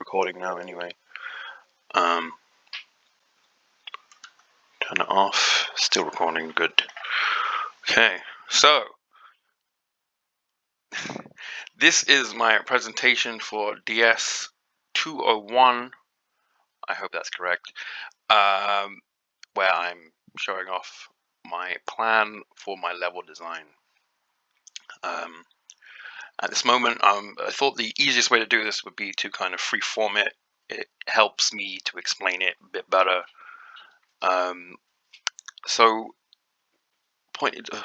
recording now anyway. Turn it off. Still recording. Good. Okay, so this is my presentation for DS 201. I hope that's correct. Where I'm showing off my plan for my level design. At this moment, I thought the easiest way to do this would be to kind of freeform it. It helps me to explain it a bit better. So, pointed. God,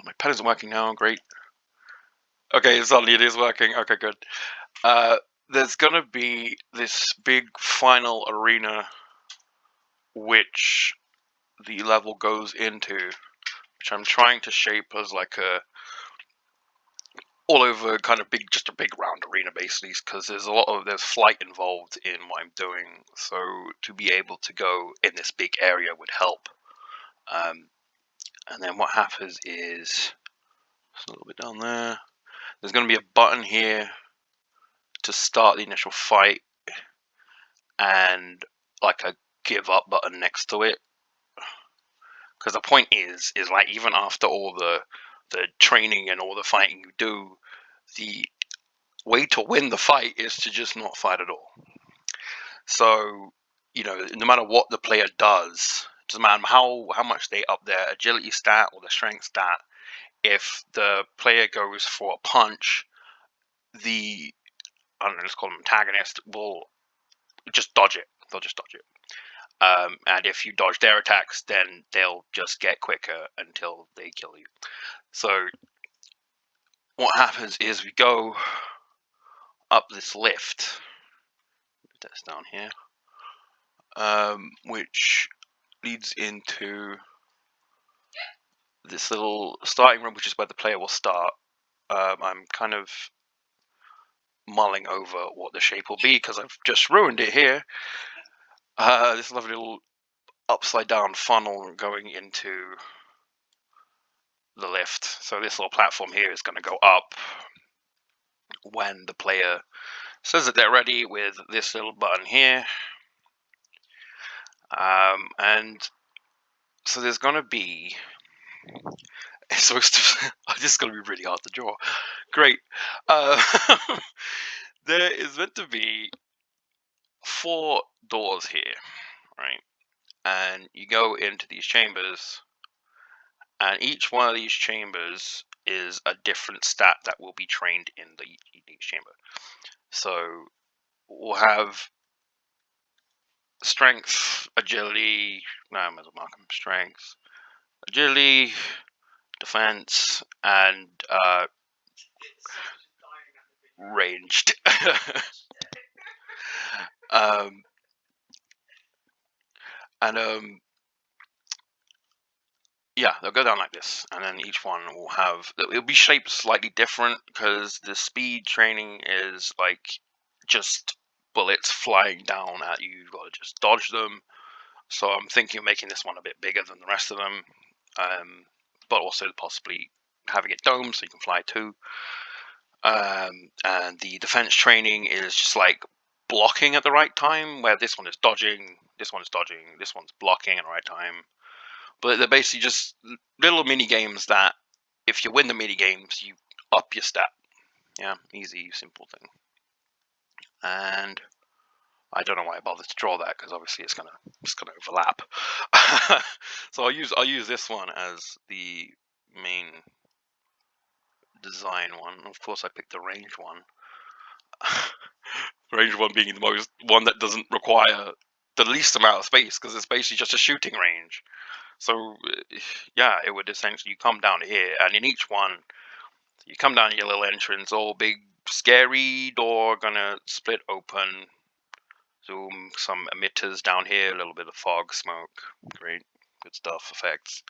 my pen isn't working now. Great. Okay, suddenly it is working. Okay, good. There's gonna be this big final arena, which the level goes into, which I'm trying to shape as like a all over kind of big, just a big round arena basically, because there's flight involved in what I'm doing. So to be able to go in this big area would help. And then what happens is a little bit down there. There's going to be a button here to start the initial fight, and like a give up button next to it. Because the point is like even after all the training and all the fighting you do, the way to win the fight is to just not fight at all. So, you know, no matter what the player does, it doesn't matter how much they up their agility stat or their strength stat, if the player goes for a punch, the, I don't know, let's call them antagonist, will just dodge it. They'll just dodge it. And if you dodge their attacks, then they'll just get quicker until they kill you. So what happens is we go up this lift. That's down here. Which leads into this little starting room, which is where the player will start. I'm kind of mulling over what the shape will be because I've just ruined it here. This lovely little upside down funnel going into the lift. So this little platform here is going to go up when the player says that they're ready with this little button here. And so there's going to be, it's supposed to, this is going to be really hard to draw. Great. There is meant to be 4 doors here, right? And you go into these chambers, and each one of these chambers is a different stat that will be trained in each chamber. So we'll have strength, agility, no, I might as well mark them, strength, agility, defense, and ranged. Yeah, they'll go down like this, and then each one will have, it'll be shaped slightly different because the speed training is like just bullets flying down at you. You've got to just dodge them. So I'm thinking of making this one a bit bigger than the rest of them, but also possibly having it domed so you can fly too. And the defense training is just like blocking at the right time, where this one is dodging, this one is dodging, this one's blocking at the right time. But they're basically just little mini games that, if you win the mini games, you up your stat. Yeah, easy, simple thing. And I don't know why I bothered to draw that, because obviously it's gonna overlap. So I'll use this one as the main design one. Of course, I picked the range one. Range one being the one that doesn't require the least amount of space, because it's basically just a shooting range. So, yeah, it would essentially, you come down here, and in each one, you come down your little entrance, all big, scary door gonna split open. Zoom, some emitters down here, a little bit of fog, smoke, great, good stuff, effects.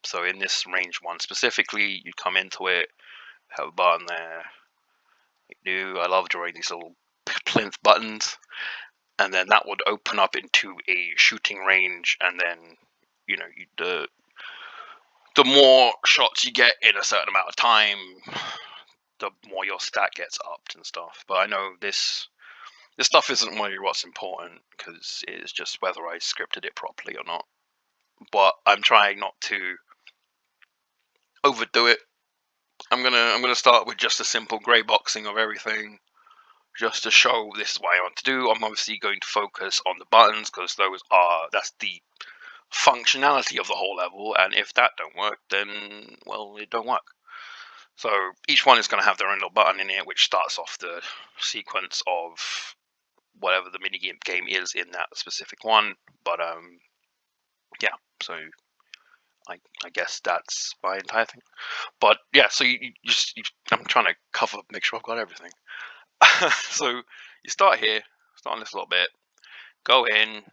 So in this range one specifically, you come into it, have a button there. I love drawing these little plinth buttons, and then that would open up into a shooting range, and then, you know, the more shots you get in a certain amount of time, the more your stat gets upped and stuff. But I know this This stuff isn't really what's important, because it's just whether I scripted it properly or not. But I'm trying not to overdo it. I'm gonna start with just a simple grey boxing of everything, just to show this is what I want to do. I'm obviously going to focus on the buttons, because that's the functionality of the whole level, and if that don't work, then, well, it don't work. So each one is going to have their own little button in it, which starts off the sequence of whatever the mini game is in that specific one. But yeah, so I guess that's my entire thing. But yeah, so I'm trying to make sure I've got everything. So you start here, start on this little bit, go in,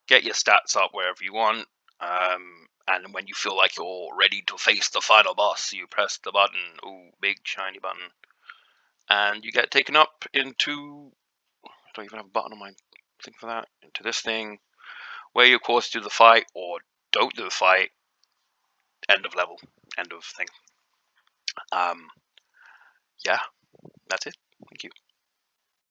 get your stats up wherever you want, and when you feel like you're ready to face the final boss, you press the button. Ooh, big shiny button, and you get taken up into. I don't even have a button on my thing for that. Into this thing, where you of course do the fight or don't do the fight. End of level, end of thing. Yeah, that's it. Thank you.